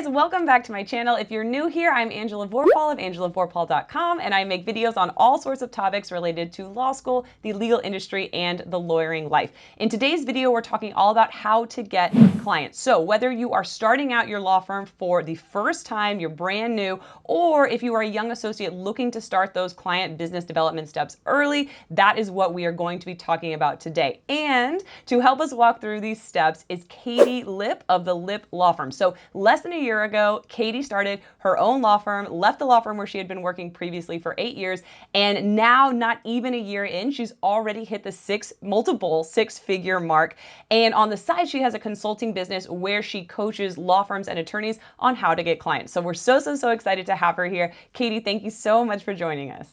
guys, welcome back to my channel. If you're new here, I'm Angela Vorpahl of angelavorpahl.com, and I make videos on all sorts of topics related to law school, the legal industry, and the lawyering life. In today's video, we're talking all about how to get clients. So whether you are starting out your law firm for the first time, you're brand new, or if you are a young associate looking to start those client business development steps early, that is what we are going to be talking about today. And to help us walk through these steps is Katie Lipp of the Lipp Law Firm. So less than a year ago, Katie started her own law firm, left the law firm where she had been working previously for 8 years, and now, not even a year in, she's already hit the multiple six-figure mark. And on the side, she has a consulting business where she coaches law firms and attorneys on how to get clients. So we're so excited to have her here. Katie, thank you so much for joining us.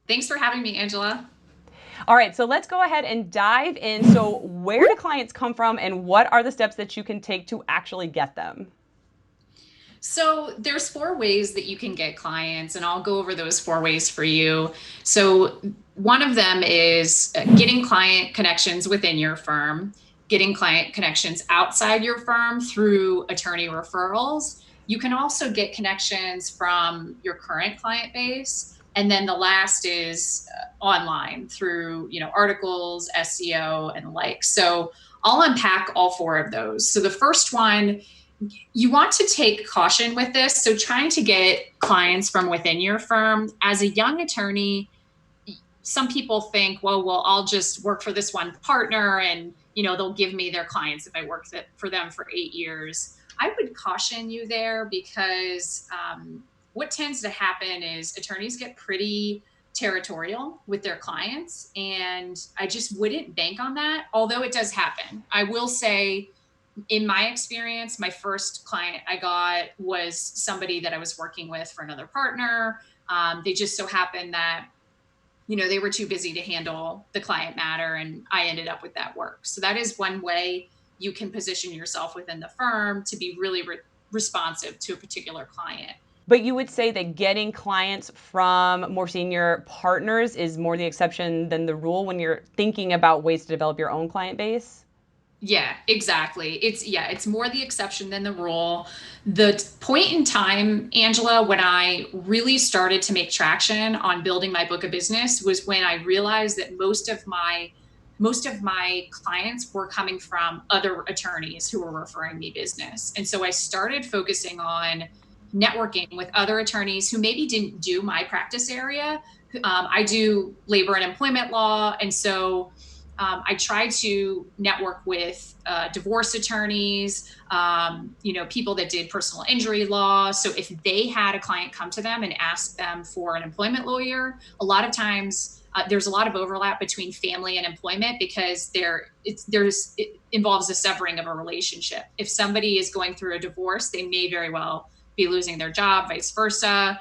Thanks for having me, Angela. All right, so let's go ahead and dive in. So where do clients come from, and what are the steps that you can take to actually get them? So there's 4 ways that you can get clients, and I'll go over those 4 ways for you. So one of them is getting client connections within your firm, getting client connections outside your firm through attorney referrals. You can also get connections from your current client base. And then the last is online through, articles, SEO, and the like. So I'll unpack all 4 of those. So the first one, you want to take caution with this. So trying to get clients from within your firm as a young attorney, some people think, well, I'll just work for this one partner and, they'll give me their clients if I work for them for 8 years. I would caution you there because what tends to happen is attorneys get pretty territorial with their clients, and I just wouldn't bank on that, although it does happen. I will say, in my experience, my first client I got was somebody that I was working with for another partner. They just so happened that, they were too busy to handle the client matter, and I ended up with that work. So that is one way you can position yourself within the firm to be really responsive to a particular client. But you would say that getting clients from more senior partners is more the exception than the rule when you're thinking about ways to develop your own client base? Yeah, exactly. It's more the exception than the rule. The point in time, Angela, when I really started to make traction on building my book of business was when I realized that most of my clients were coming from other attorneys who were referring me business. And so I started focusing on networking with other attorneys who maybe didn't do my practice area. I do labor and employment law, and so I try to network with divorce attorneys, people that did personal injury law. So if they had a client come to them and ask them for an employment lawyer, a lot of times there's a lot of overlap between family and employment because it involves a severing of a relationship. If somebody is going through a divorce, they may very well be losing their job, vice versa.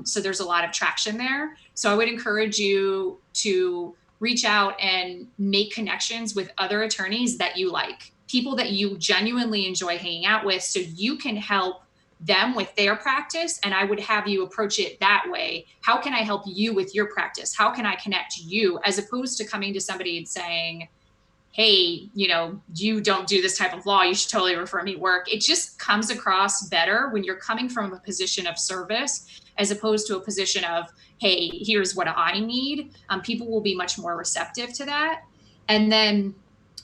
So there's a lot of traction there. So I would encourage you to reach out and make connections with other attorneys that you like, people that you genuinely enjoy hanging out with, so you can help them with their practice. And I would have you approach it that way. How can I help you with your practice? How can I connect you? As opposed to coming to somebody and saying, hey, you don't do this type of law, you should totally refer me work. It just comes across better when you're coming from a position of service as opposed to a position of, hey, here's what I need. People will be much more receptive to that. And then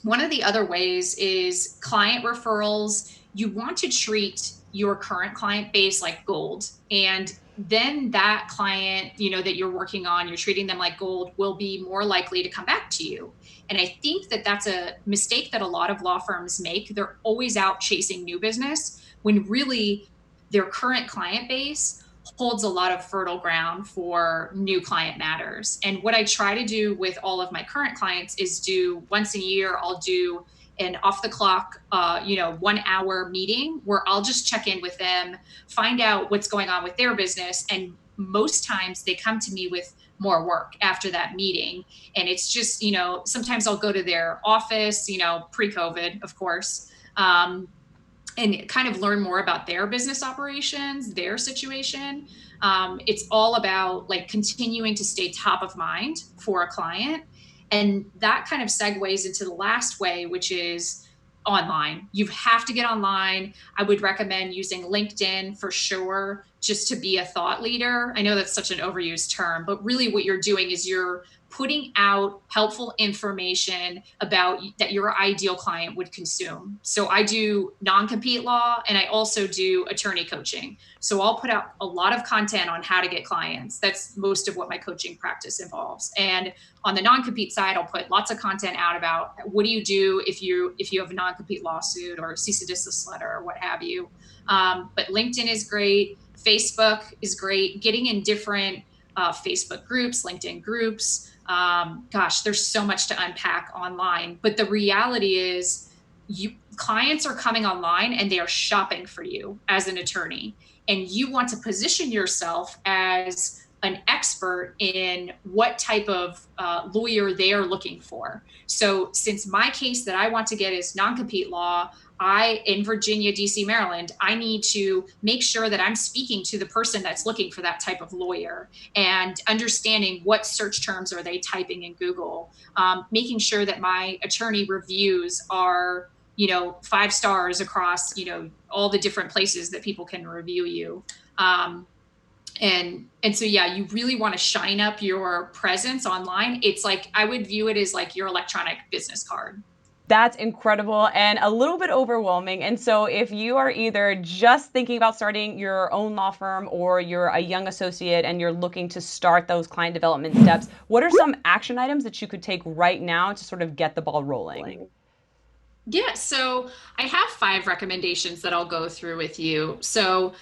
one of the other ways is client referrals. You want to treat your current client base like gold. And then that client, that you're working on, you're treating them like gold, will be more likely to come back to you. And I think that that's a mistake that a lot of law firms make. They're always out chasing new business when really their current client base holds a lot of fertile ground for new client matters. And what I try to do with all of my current clients is do once a year, I'll do an off the clock, 1 hour meeting where I'll just check in with them, find out what's going on with their business. And most times they come to me with more work after that meeting. And it's just, sometimes I'll go to their office, pre-COVID, of course, and kind of learn more about their business operations, their situation. It's all about like continuing to stay top of mind for a client. And that kind of segues into the last way, which is online. You have to get online. I would recommend using LinkedIn for sure, just to be a thought leader. I know that's such an overused term, but really what you're doing is you're putting out helpful information about that your ideal client would consume. So I do non-compete law and I also do attorney coaching. So I'll put out a lot of content on how to get clients. That's most of what my coaching practice involves. And on the non-compete side, I'll put lots of content out about what do you do if you have a non-compete lawsuit or a cease and desist letter or what have you. But LinkedIn is great. Facebook is great. Getting in different Facebook groups, LinkedIn groups. Gosh, there's so much to unpack online. But the reality is, clients are coming online and they are shopping for you as an attorney, and you want to position yourself as an expert in what type of lawyer they are looking for. So, since my case that I want to get is non-compete law, in Virginia, DC, Maryland, I need to make sure that I'm speaking to the person that's looking for that type of lawyer and understanding what search terms are they typing in Google, making sure that my attorney reviews are 5 stars across all the different places that people can review you. And so yeah, you really want to shine up your presence online. It's like, I would view it as like your electronic business card. That's incredible and a little bit overwhelming. And so, if you are either just thinking about starting your own law firm or you're a young associate and you're looking to start those client development steps, what are some action items that you could take right now to sort of get the ball rolling? Yeah, so I have 5 recommendations that I'll go through with you. So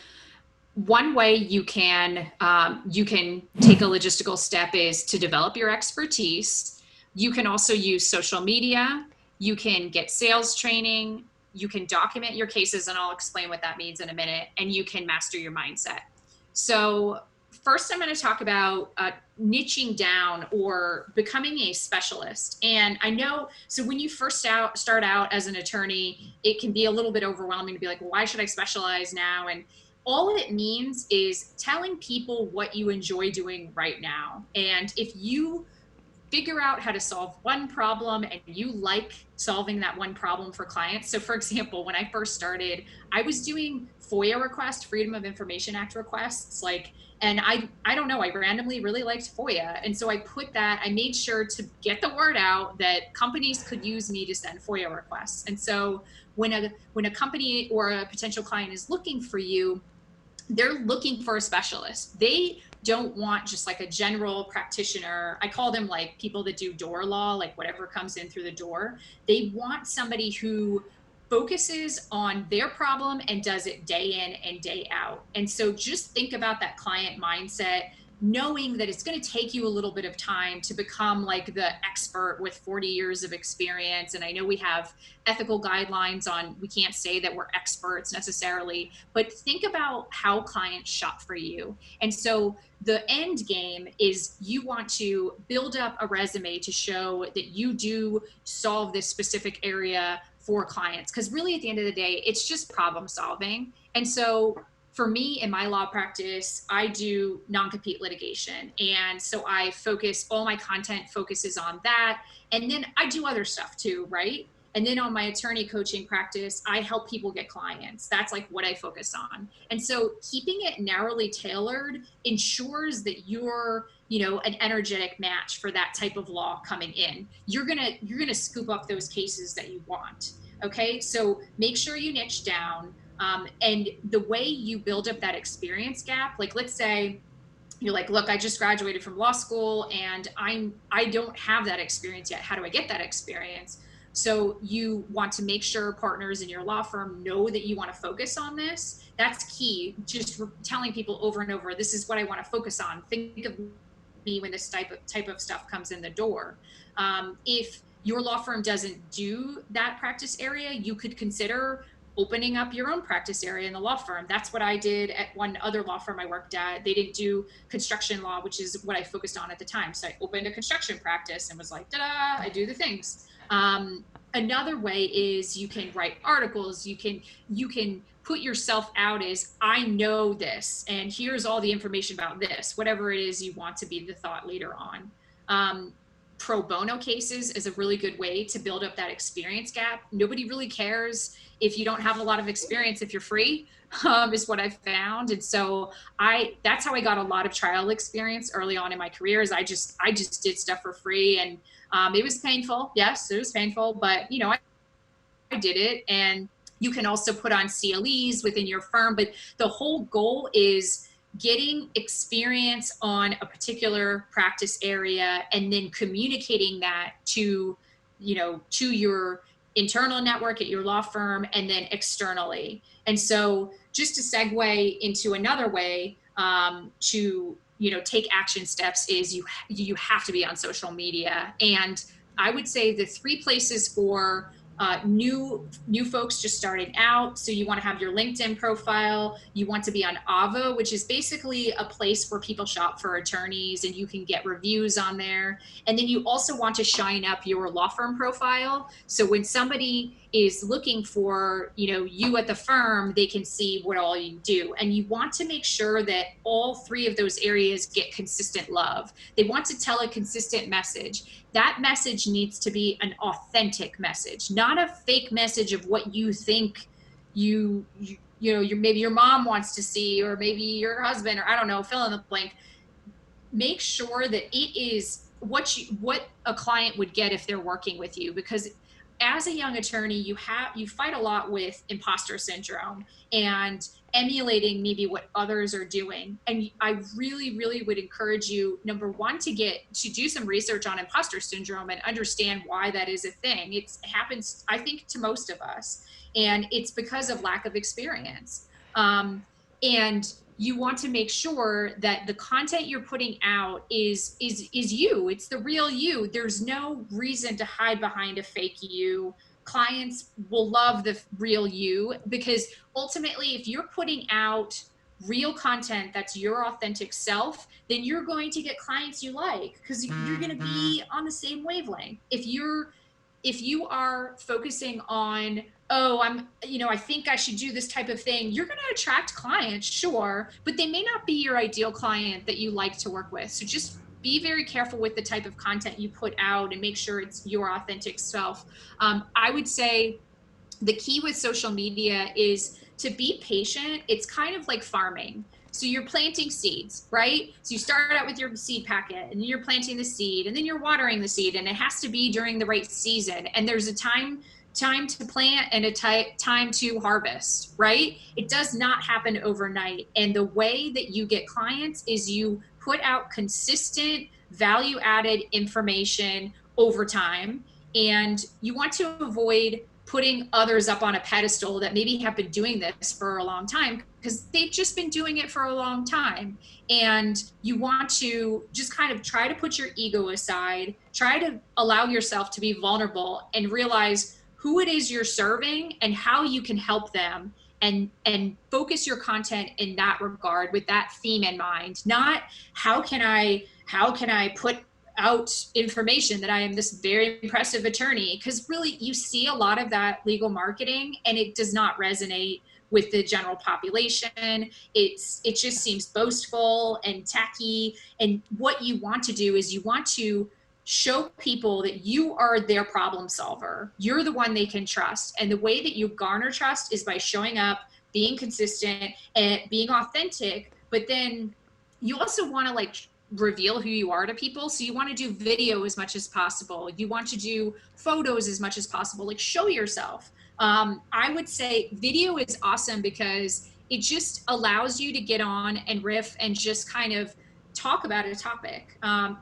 one way you can take a logistical step is to develop your expertise. You can also use social media. You can get sales training. You can document your cases, and I'll explain what that means in a minute. And you can master your mindset. So first, I'm going to talk about niching down or becoming a specialist. And I know, so when you start out as an attorney, it can be a little bit overwhelming to be like, well, why should I specialize now? And all it means is telling people what you enjoy doing right now. And if you figure out how to solve one problem and you like solving that one problem for clients. So, for example, when I first started, I was doing FOIA requests, Freedom of Information Act requests, and I don't know, I randomly really liked FOIA. And so I made sure to get the word out that companies could use me to send FOIA requests. And so when a company or a potential client is looking for you, they're looking for a specialist. They don't want just like a general practitioner. I call them like people that do door law, like whatever comes in through the door. They want somebody who focuses on their problem and does it day in and day out. And so just think about that client mindset, knowing that it's going to take you a little bit of time to become like the expert with 40 years of experience. And I know we have ethical guidelines on, we can't say that we're experts necessarily, but think about how clients shop for you. And so the end game is you want to build up a resume to show that you do solve this specific area for clients. Because really, at the end of the day, it's just problem solving. And so for me in my law practice, I do non-compete litigation. And so all my content focuses on that. And then I do other stuff too, right? And then on my attorney coaching practice, I help people get clients. That's like what I focus on. And so keeping it narrowly tailored ensures that you're an energetic match for that type of law coming in. You're gonna scoop up those cases that you want. Okay, so make sure you niche down. And the way you build up that experience gap, like let's say you're like, look, I just graduated from law school and I don't have that experience yet. How do I get that experience? So you want to make sure partners in your law firm know that you want to focus on this. That's key. Just telling people over and over, this is what I want to focus on. Think of me when this type of stuff comes in the door. If your law firm doesn't do that practice area, you could consider opening up your own practice area in the law firm. That's what I did at one other law firm I worked at. They didn't do construction law, which is what I focused on at the time. So I opened a construction practice and was like, ta-da, I do the things. Another way is you can write articles. You can put yourself out as, I know this, and here's all the information about this, whatever it is you want to be the thought leader on. pro bono cases is a really good way to build up that experience gap. Nobody really cares if you don't have a lot of experience if you're free, is what I've found. And so that's how I got a lot of trial experience early on in my career. Is I just did stuff for free, and it was painful. Yes, it was painful, but I did it. And you can also put on CLEs within your firm, but the whole goal is getting experience on a particular practice area and then communicating that to your internal network at your law firm and then externally. And so just to segue into another way, to take action steps, is you have to be on social media. And I would say the three places for new folks just starting out. So you want to have your LinkedIn profile. You want to be on Avo, which is basically a place where people shop for attorneys, and you can get reviews on there. And then you also want to shine up your law firm profile. So when somebody is looking for you at the firm, they can see what all you do. And you want to make sure that all three of those areas get consistent love. They want to tell a consistent message. That message needs to be an authentic message, not a fake message of what you think maybe your mom wants to see, or maybe your husband, or I don't know, fill in the blank. Make sure that it is what a client would get if they're working with you, because as a young attorney, you fight a lot with imposter syndrome and emulating maybe what others are doing. And I really, really would encourage you, number one, to do some research on imposter syndrome and understand why that is a thing. It happens, I think, to most of us, and it's because of lack of experience. And you want to make sure that the content you're putting out is you. It's the real you. There's no reason to hide behind a fake you. Clients will love the real you, because ultimately, if you're putting out real content that's your authentic self, then you're going to get clients you like, because you're going to be on the same wavelength. If you are focusing on, oh, I think I should do this type of thing, you're going to attract clients, sure, but they may not be your ideal client that you like to work with. So just be very careful with the type of content you put out and make sure it's your authentic self. I would say the key with social media is to be patient. It's kind of like farming. So you're planting seeds, right? So you start out with your seed packet, and you're planting the seed, and then you're watering the seed, and it has to be during the right season. And there's a time to plant and a time to harvest, right? It does not happen overnight. And the way that you get clients is you put out consistent value added information over time. And you want to avoid putting others up on a pedestal that maybe have been doing this for a long time, because they've just been doing it for a long time. And you want to just kind of try to put your ego aside, try to allow yourself to be vulnerable, and realize who it is you're serving and how you can help them, and focus your content in that regard, with that theme in mind. Not how can I put out information that I am this very impressive attorney, because really you see a lot of that legal marketing and it does not resonate with the general population. It just seems boastful and tacky. And what you want to do is you want to show people that you are their problem solver. You're the one they can trust. And the way that you garner trust is by showing up, being consistent, and being authentic. But then you also want to reveal who you are to people. So you want to do video as much as possible. You want to do photos as much as possible. Show yourself. I would say video is awesome because it just allows you to get on and riff and just kind of talk about a topic.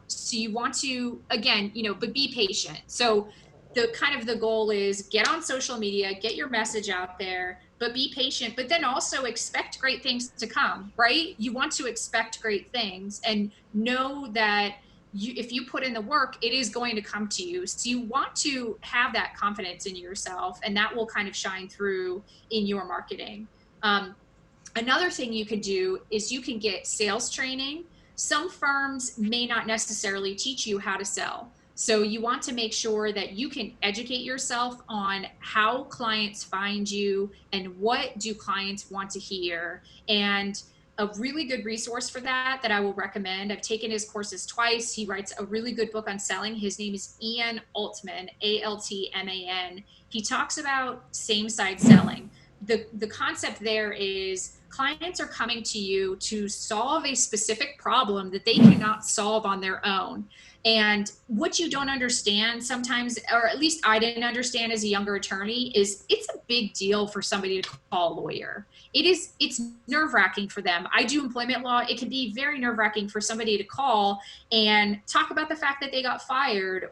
So you want to, again, but be patient. So the goal is get on social media, get your message out there, but be patient, but then also expect great things to come, right? You want to expect great things and know that if you put in the work, it is going to come to you. So you want to have that confidence in yourself, and that will kind of shine through in your marketing. Another thing you can do is you can get sales training. Some firms may not necessarily teach you how to sell. So you want to make sure that you can educate yourself on how clients find you and what do clients want to hear. And a really good resource for that I will recommend. I've taken his courses twice. He writes a really good book on selling. His name is Ian Altman, Altman. He talks about same side selling. The concept there is clients are coming to you to solve a specific problem that they cannot solve on their own. And what you don't understand sometimes, or at least I didn't understand as a younger attorney, is it's a big deal for somebody to call a lawyer. It's nerve-wracking for them. I do employment law. It can be very nerve-wracking for somebody to call and talk about the fact that they got fired,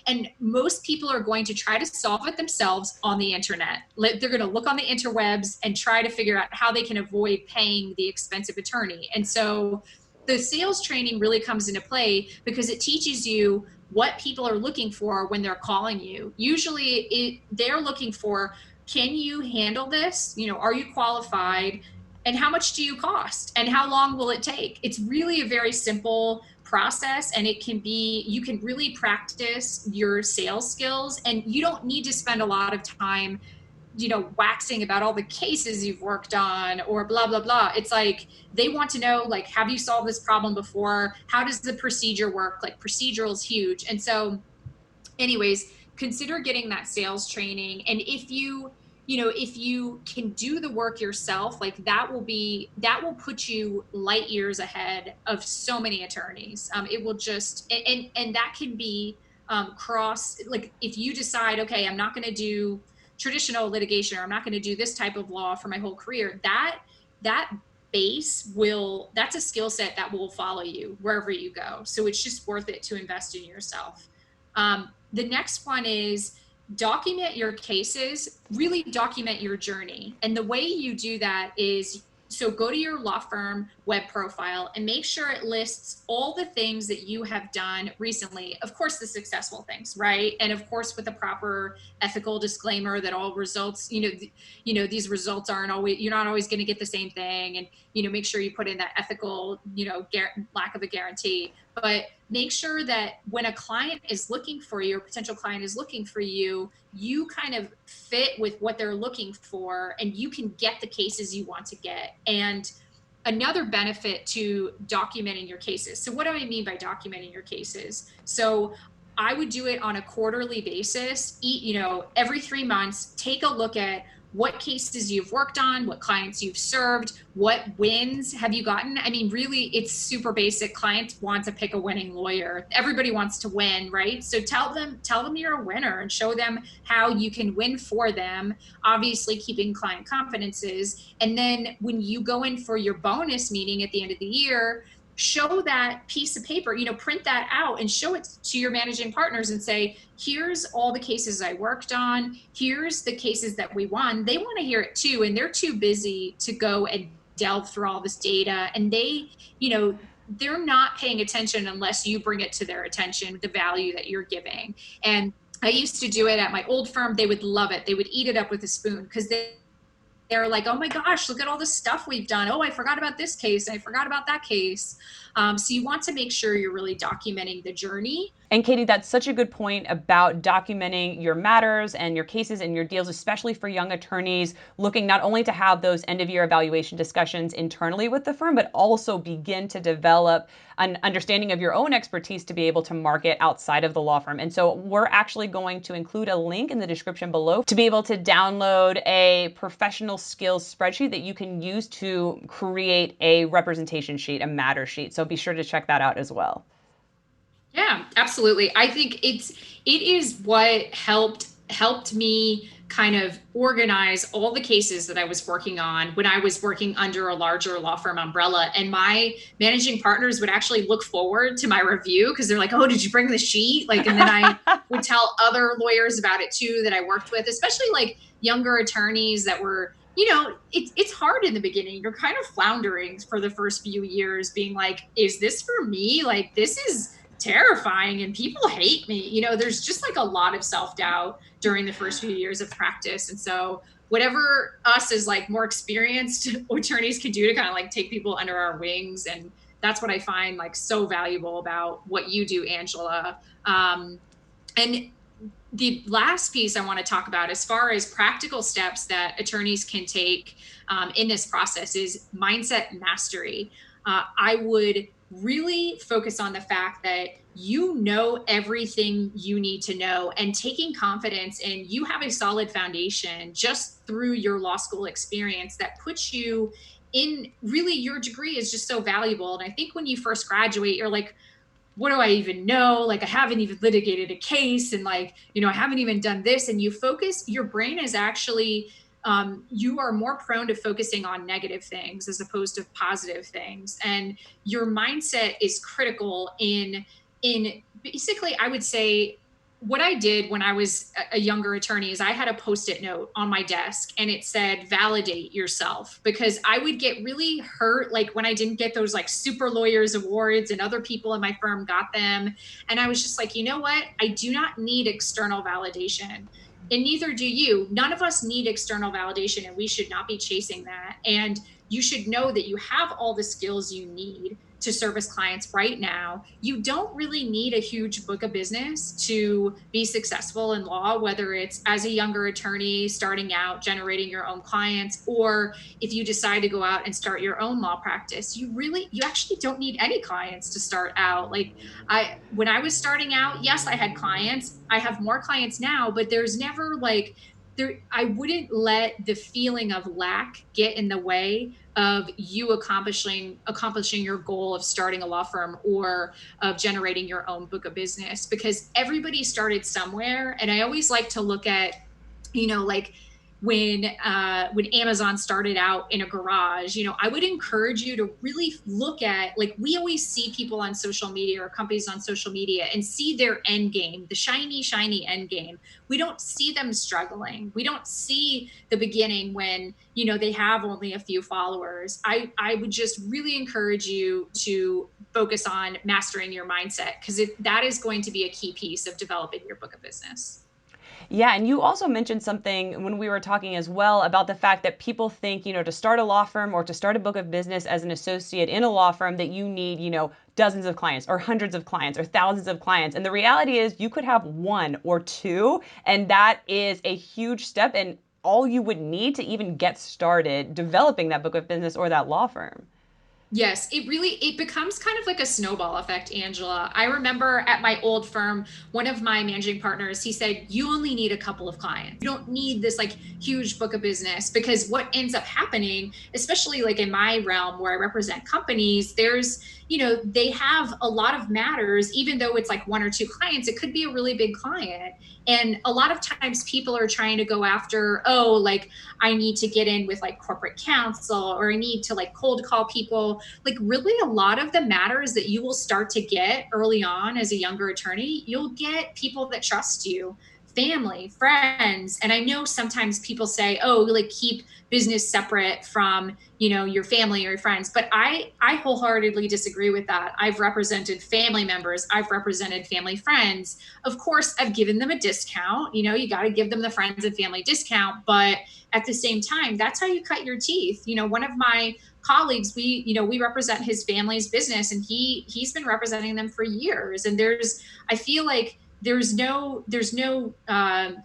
and most people are going to try to solve it themselves on the internet. They're going to look on the interwebs and try to figure out how they can avoid paying the expensive attorney. And so the sales training really comes into play because it teaches you what people are looking for when they're calling you. Usually they're looking for, can you handle this? Are you qualified? And how much do you cost? And how long will it take? It's really a very simple process, and you can really practice your sales skills, and you don't need to spend a lot of time waxing about all the cases you've worked on or blah blah blah. It's like they want to know, like, have you solved this problem before? How does the procedure work? Like, procedural is huge. And so anyways, consider getting that sales training. And if you can do the work yourself, like that will put you light years ahead of so many attorneys. It will just, and that can be cross, like if you decide, okay, I'm not going to do traditional litigation, or I'm not going to do this type of law for my whole career, that that's a skill set that will follow you wherever you go. So it's just worth it to invest in yourself. The next one is document your cases, really document your journey. And the way you do that is, so go to your law firm web profile and make sure it lists all the things that you have done recently. Of course, the successful things, right? And of course, with the proper ethical disclaimer that all results, these results aren't always, you're not always going to get the same thing. And, make sure you put in that ethical, lack of a guarantee. But make sure that when a client is looking for you, or potential client is looking for you, you kind of fit with what they're looking for, and you can get the cases you want to get. And another benefit to documenting your cases. So what do I mean by documenting your cases? So I would do it on a quarterly basis. Every 3 months, take a look at what cases you've worked on, what clients you've served, what wins have you gotten. I mean, really, it's super basic. Clients want to pick a winning lawyer. Everybody wants to win, right? So tell them you're a winner and show them how you can win for them, obviously keeping client confidences. And then when you go in for your bonus meeting at the end of the year, show that piece of paper, print that out and show it to your managing partners and say, here's all the cases I worked on. Here's the cases that we won. They want to hear it too. And they're too busy to go and delve through all this data. And they're not paying attention unless you bring it to their attention, the value that you're giving. And I used to do it at my old firm. They would love it. They would eat it up with a spoon because they're like, oh my gosh, look at all the stuff we've done. Oh, I forgot about this case. I forgot about that case. So you want to make sure you're really documenting the journey. And Katie, that's such a good point about documenting your matters and your cases and your deals, especially for young attorneys looking not only to have those end of year evaluation discussions internally with the firm, but also begin to develop an understanding of your own expertise to be able to market outside of the law firm. And so we're actually going to include a link in the description below to be able to download a professional skills spreadsheet that you can use to create a representation sheet, a matter sheet. So be sure to check that out as well. Yeah, absolutely. I think it is what helped me kind of organize all the cases that I was working on when I was working under a larger law firm umbrella. And my managing partners would actually look forward to my review because they're like, oh, did you bring the sheet? Like, and then I would tell other lawyers about it too that I worked with, especially like younger attorneys that were, it's hard in the beginning. You're kind of floundering for the first few years, being like, is this for me? Like, this is terrifying and people hate me. There's just like a lot of self-doubt during the first few years of practice. And so whatever us as like more experienced attorneys can do to kind of like take people under our wings. And that's what I find like so valuable about what you do, Angela. And the last piece I want to talk about, as far as practical steps that attorneys can take in this process, is mindset mastery. I would really focus on the fact that you know everything you need to know, and taking confidence in you have a solid foundation just through your law school experience that puts you in, really, your degree is just so valuable. And I think when you first graduate, you're like, what do I even know? Like, I haven't even litigated a case, and like, I haven't even done this. And you focus, your brain is actually, you are more prone to focusing on negative things as opposed to positive things. And your mindset is critical in basically, I would say, what I did when I was a younger attorney is I had a post-it note on my desk and it said, validate yourself, because I would get really hurt like when I didn't get those like super lawyers awards and other people in my firm got them. And I was just like, you know what? I do not need external validation. And neither do you. None of us need external validation, and we should not be chasing that. And you should know that you have all the skills you need to service clients right now. You don't really need a huge book of business to be successful in law, whether it's as a younger attorney starting out, generating your own clients, or if you decide to go out and start your own law practice. You actually don't need any clients to start out. Like, when I was starting out, yes, I had clients. I have more clients now, but there's never like, I wouldn't let the feeling of lack get in the way of you accomplishing your goal of starting a law firm or of generating your own book of business, because everybody started somewhere. And I always like to look at, like, when Amazon started out in a garage, I would encourage you to really look at, like, we always see people on social media or companies on social media and see their end game, the shiny end game. We don't see them struggling. We don't see the beginning when, they have only a few followers. I would just really encourage you to focus on mastering your mindset, because that is going to be a key piece of developing your book of business. Yeah, and you also mentioned something when we were talking as well about the fact that people think, to start a law firm or to start a book of business as an associate in a law firm that you need, dozens of clients or hundreds of clients or thousands of clients. And the reality is you could have one or two, and that is a huge step and all you would need to even get started developing that book of business or that law firm. Yes, it becomes kind of like a snowball effect, Angela. I remember at my old firm, one of my managing partners, he said, you only need a couple of clients. You don't need this like huge book of business, because what ends up happening, especially like in my realm where I represent companies, they have a lot of matters. Even though it's like one or two clients, it could be a really big client. And a lot of times people are trying to go after, oh, like, I need to get in with like corporate counsel, or I need to like cold call people. Like, really, a lot of the matters that you will start to get early on as a younger attorney, you'll get people that trust you, family, friends. And I know sometimes people say, oh, like, keep business separate from, your family or your friends. But I wholeheartedly disagree with that. I've represented family members, I've represented family friends. Of course, I've given them a discount. You got to give them the friends and family discount. But at the same time, that's how you cut your teeth. One of my colleagues, we represent his family's business, and he's been representing them for years. And I feel like there's no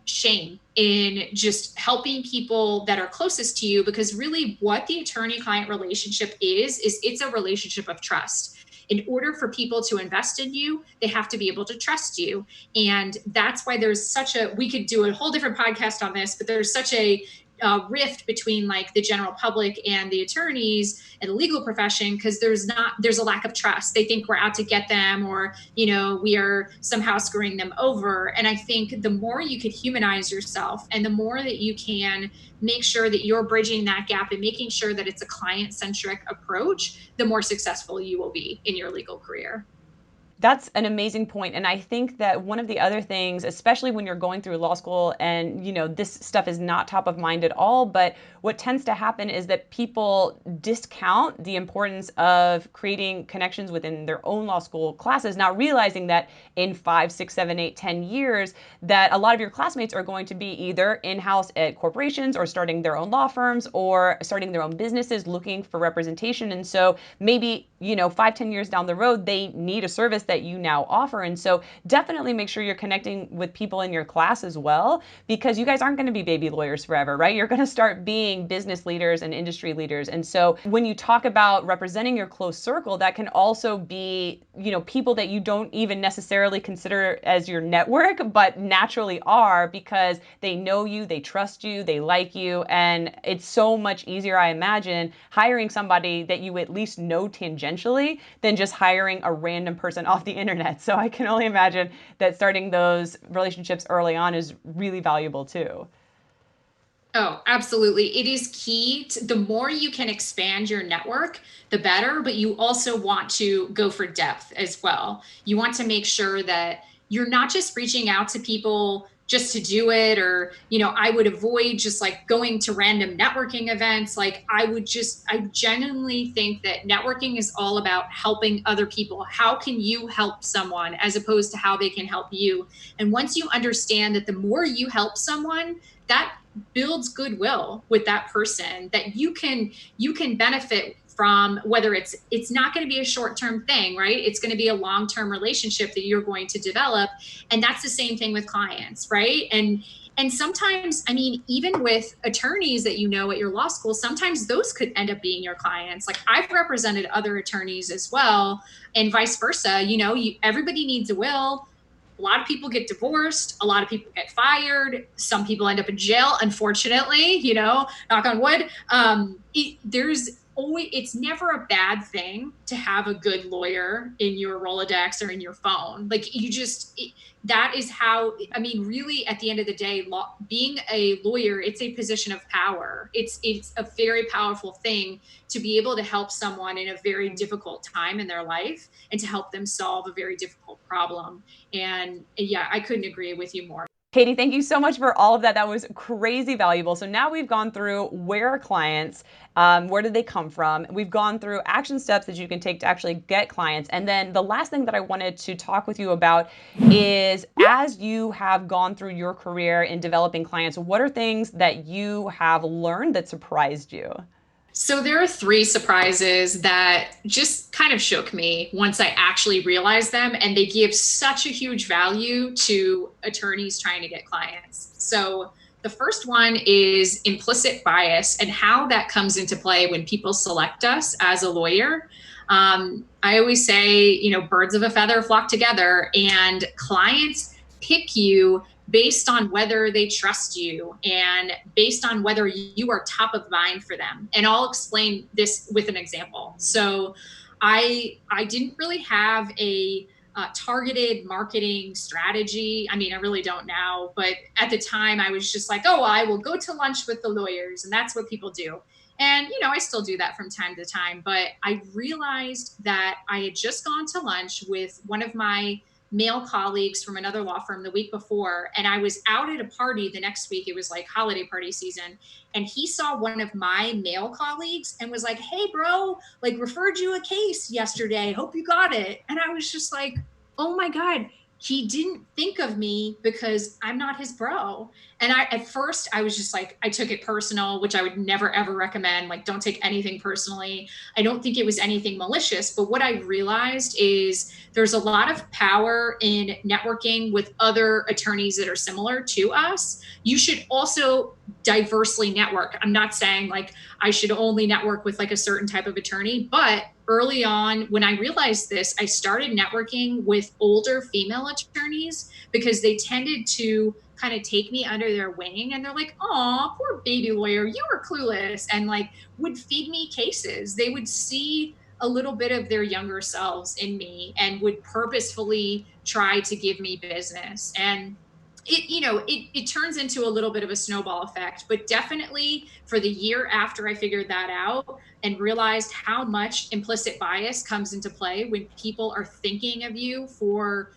shame in just helping people that are closest to you, because really what the attorney client relationship is it's a relationship of trust. In order for people to invest in you, they have to be able to trust you. And that's why we could do a whole different podcast on this, but there's such a rift between like the general public and the attorneys and the legal profession, because there's a lack of trust. They think we're out to get them, or we are somehow screwing them over. And I think the more you could humanize yourself, and the more that you can make sure that you're bridging that gap and making sure that it's a client centric approach, the more successful you will be in your legal career. That's an amazing point. And I think that one of the other things, especially when you're going through law school and, this stuff is not top of mind at all, but what tends to happen is that people discount the importance of creating connections within their own law school classes, not realizing that in 5, 6, 7, 8, 10 years, that a lot of your classmates are going to be either in-house at corporations or starting their own law firms or starting their own businesses looking for representation. And so maybe, 5, 10 years down the road, they need a service that you now offer. And so definitely make sure you're connecting with people in your class as well, because you guys aren't going to be baby lawyers forever, right? You're going to start being business leaders and industry leaders. And so when you talk about representing your close circle, that can also be, people that you don't even necessarily consider as your network, but naturally are, because they know you, they trust you, they like you. And it's so much easier, I imagine, hiring somebody that you at least know tangentially than just hiring a random person off the internet. So I can only imagine that starting those relationships early on is really valuable too. Oh, absolutely. It is key. The more you can expand your network, the better, but you also want to go for depth as well. You want to make sure that you're not just reaching out to people just to do it, or, I would avoid just like going to random networking events. Like, I genuinely think that networking is all about helping other people. How can you help someone as opposed to how they can help you? And once you understand that the more you help someone, that builds goodwill with that person, that you can benefit from, whether it's not going to be a short-term thing, right? It's going to be a long-term relationship that you're going to develop. And that's the same thing with clients, right? And sometimes, I mean, even with attorneys that at your law school, sometimes those could end up being your clients. Like, I've represented other attorneys as well, and vice versa. Everybody needs a will. A lot of people get divorced. A lot of people get fired. Some people end up in jail, unfortunately, knock on wood. It's never a bad thing to have a good lawyer in your Rolodex or in your phone. Like, that is how, I mean, really, at the end of the day, being a lawyer, it's a position of power. It's a very powerful thing to be able to help someone in a very difficult time in their life and to help them solve a very difficult problem. And yeah, I couldn't agree with you more. Katie, thank you so much for all of that. That was crazy valuable. So now we've gone through where are clients, where did they come from? We've gone through action steps that you can take to actually get clients. And then the last thing that I wanted to talk with you about is, as you have gone through your career in developing clients, what are things that you have learned that surprised you? So there are three surprises that just kind of shook me once I actually realized them, and they give such a huge value to attorneys trying to get clients. So the first one is implicit bias and how that comes into play when people select us as a lawyer. I always say, birds of a feather flock together, and clients pick you based on whether they trust you and based on whether you are top of mind for them. And I'll explain this with an example. So I didn't really have a targeted marketing strategy. I mean, I really don't now, but at the time I was just like, oh, I will go to lunch with the lawyers, and that's what people do. And, I still do that from time to time, but I realized that I had just gone to lunch with one of my male colleagues from another law firm the week before, and I was out at a party the next week. It was like holiday party season, and he saw one of my male colleagues and was like, hey bro, like, referred you a case yesterday, hope you got it. And I was just like, oh my god, he didn't think of me because I'm not his bro. And at first I was just like, I took it personal, which I would never ever recommend. Like, don't take anything personally. I don't think it was anything malicious, but what I realized is there's a lot of power in networking with other attorneys that are similar to us. You should also diversely network. I'm not saying like I should only network with like a certain type of attorney, but early on, when I realized this, I started networking with older female attorneys because they tended to kind of take me under their wing, and they're like, oh, poor baby lawyer, you were clueless, and like would feed me cases. They would see a little bit of their younger selves in me and would purposefully try to give me business. And it turns into a little bit of a snowball effect. But definitely for the year after I figured that out and realized how much implicit bias comes into play when people are thinking of you for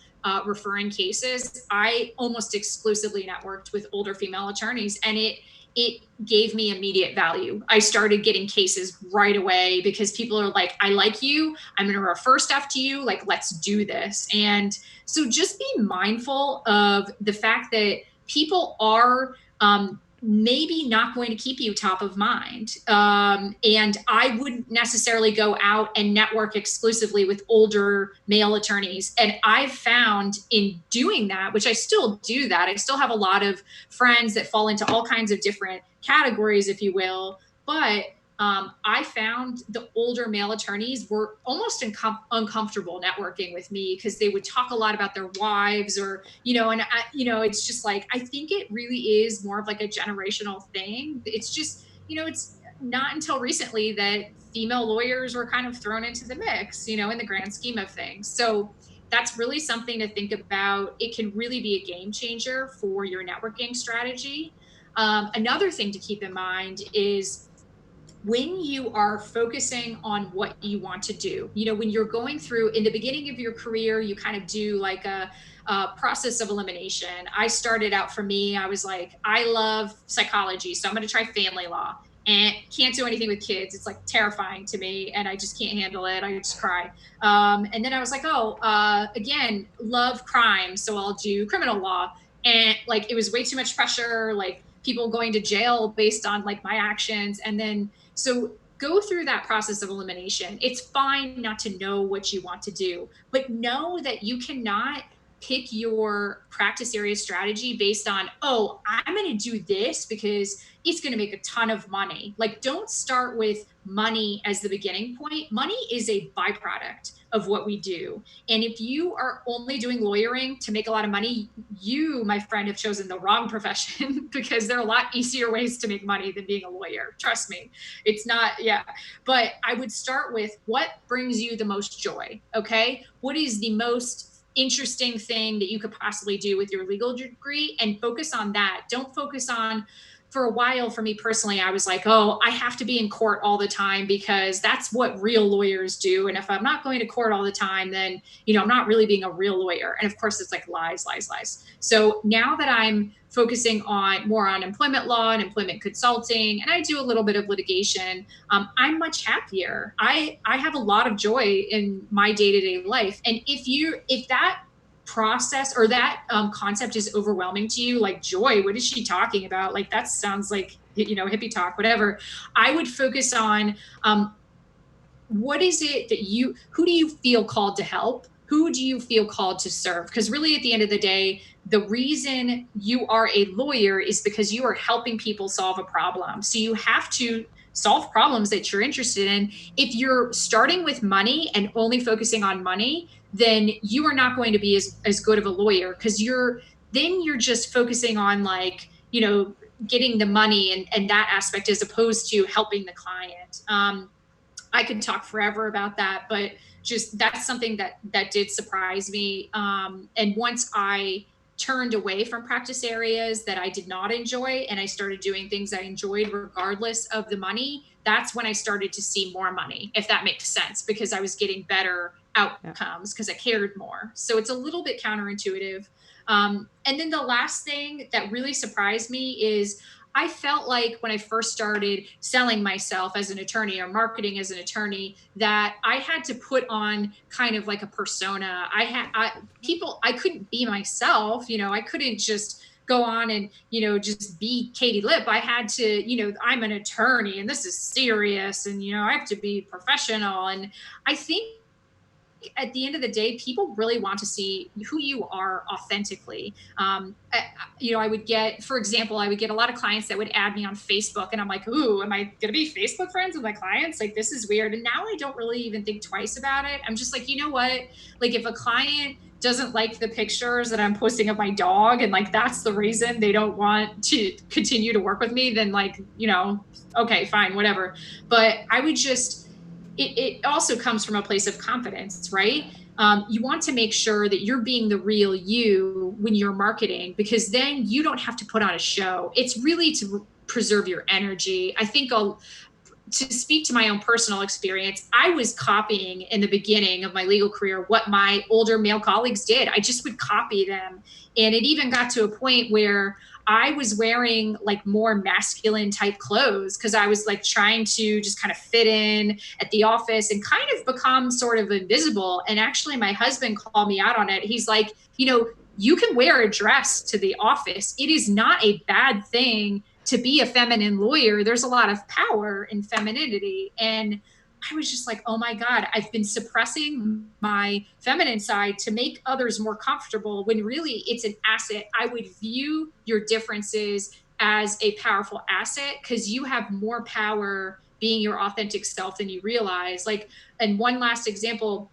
referring cases, I almost exclusively networked with older female attorneys, and it gave me immediate value. I started getting cases right away because people are like, I like you, I'm going to refer stuff to you, like, let's do this. And so just be mindful of the fact that people are maybe not going to keep you top of mind. And I wouldn't necessarily go out and network exclusively with older male attorneys. And I've found in doing that, which I still do that, I still have a lot of friends that fall into all kinds of different categories, if you will. But I found the older male attorneys were almost uncomfortable networking with me because they would talk a lot about their wives, or, and it's just like, I think it really is more of like a generational thing. It's just, it's not until recently that female lawyers were kind of thrown into the mix, in the grand scheme of things. So that's really something to think about. It can really be a game changer for your networking strategy. Another thing to keep in mind is when you are focusing on what you want to do, when you're going through in the beginning of your career, you kind of do like a process of elimination. I started out, for me, I was like, I love psychology, so I'm going to try family law, and can't do anything with kids. It's like terrifying to me, and I just can't handle it. I just cry. And then I was like, oh, again, love crime, so I'll do criminal law. And like, it was way too much pressure, like people going to jail based on like my actions. And then so go through that process of elimination. It's fine not to know what you want to do, but know that you cannot pick your practice area strategy based on, oh, I'm going to do this because it's going to make a ton of money. Like, don't start with money as the beginning point. Money is a byproduct of what we do. And if you are only doing lawyering to make a lot of money, you, my friend, have chosen the wrong profession because there are a lot easier ways to make money than being a lawyer. Trust me. It's not, yeah. But I would start with what brings you the most joy. Okay. What is the most interesting thing that you could possibly do with your legal degree, and focus on that. Don't focus on, for a while, for me personally, I was like, oh, I have to be in court all the time because that's what real lawyers do. And if I'm not going to court all the time, then, I'm not really being a real lawyer. And of course, it's like lies, lies, lies. So now that I'm focusing on more on employment law and employment consulting, and I do a little bit of litigation, I'm much happier. I have a lot of joy in my day-to-day life. And if that process or that concept is overwhelming to you, like, joy, what is she talking about? Like, that sounds like, hippie talk, whatever. I would focus on what is it that who do you feel called to help? Who do you feel called to serve? Because really, at the end of the day, the reason you are a lawyer is because you are helping people solve a problem. So you have to solve problems that you're interested in. If you're starting with money and only focusing on money, then you are not going to be as good of a lawyer, because you're just focusing on, like, getting the money and that aspect, as opposed to helping the client. I could talk forever about that, but just that's something that did surprise me. And once I turned away from practice areas that I did not enjoy, and I started doing things I enjoyed regardless of the money, that's when I started to see more money, if that makes sense, because I was getting better outcomes because I cared more. So it's a little bit counterintuitive. And then the last thing that really surprised me is, I felt like when I first started selling myself as an attorney or marketing as an attorney, that I had to put on kind of like a persona. I couldn't be myself. I couldn't just go on and, just be Katie Lip. I had to, I'm an attorney and this is serious, and, I have to be professional. And I think at the end of the day, people really want to see who you are authentically. I would get, for example, I would get a lot of clients that would add me on Facebook, and I'm like, ooh, am I going to be Facebook friends with my clients? Like, this is weird. And now I don't really even think twice about it. I'm just like, you know what? Like, if a client doesn't like the pictures that I'm posting of my dog, and like, that's the reason they don't want to continue to work with me, then, like, okay, fine, whatever. But I would just, it also comes from a place of confidence, right? You want to make sure that you're being the real you when you're marketing, because then you don't have to put on a show. It's really to preserve your energy. I think to speak to my own personal experience, I was copying in the beginning of my legal career what my older male colleagues did. I just would copy them. And it even got to a point where I was wearing like more masculine type clothes because I was like trying to just kind of fit in at the office and kind of become sort of invisible. And actually, my husband called me out on it. He's like, you can wear a dress to the office. It is not a bad thing to be a feminine lawyer, there's a lot of power in femininity. And I was just like, oh my God, I've been suppressing my feminine side to make others more comfortable when really it's an asset. I would view your differences as a powerful asset because you have more power being your authentic self than you realize. Like, and one last example,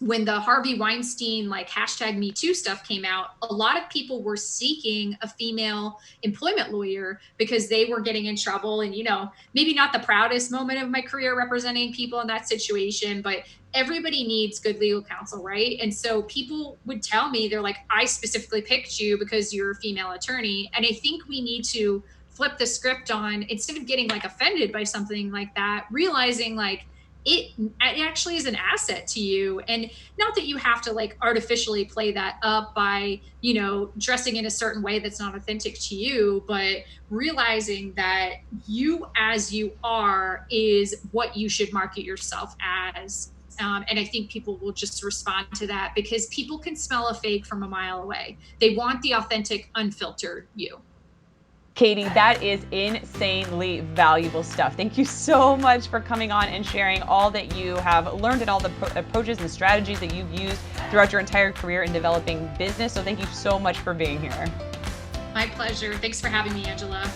when the Harvey Weinstein like hashtag Me Too stuff came out, a lot of people were seeking a female employment lawyer because they were getting in trouble. And, you know, maybe not the proudest moment of my career representing people in that situation, but everybody needs good legal counsel, right? And so people would tell me, they're like, I specifically picked you because you're a female attorney. And I think we need to flip the script on, instead of getting like offended by something like that, realizing like, it actually is an asset to you. And not that you have to like artificially play that up by, you know, dressing in a certain way that's not authentic to you, but realizing that you as you are is what you should market yourself as. And I think people will just respond to that because people can smell a fake from a mile away. They want the authentic, unfiltered you. Katie, that is insanely valuable stuff. Thank you so much for coming on and sharing all that you have learned and all the approaches and strategies that you've used throughout your entire career in developing business. So thank you so much for being here. My pleasure. Thanks for having me, Angela.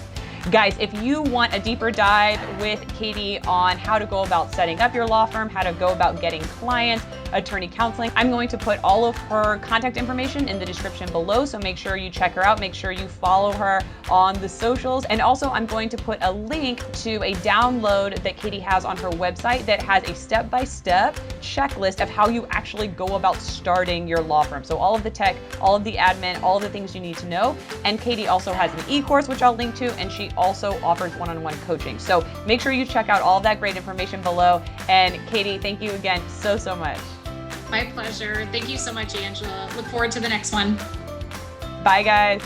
Guys, if you want a deeper dive with Katie on how to go about setting up your law firm, how to go about getting clients, attorney counseling, I'm going to put all of her contact information in the description below. So make sure you check her out. Make sure you follow her on the socials. And also I'm going to put a link to a download that Katie has on her website that has a step-by-step checklist of how you actually go about starting your law firm. So all of the tech, all of the admin, all of the things you need to know. And Katie also has an e-course, which I'll link to, and she also offers one-on-one coaching. So make sure you check out all that great information below. And Katie, thank you again so much. My pleasure. Thank you so much, Angela. Look forward to the next one. Bye, guys.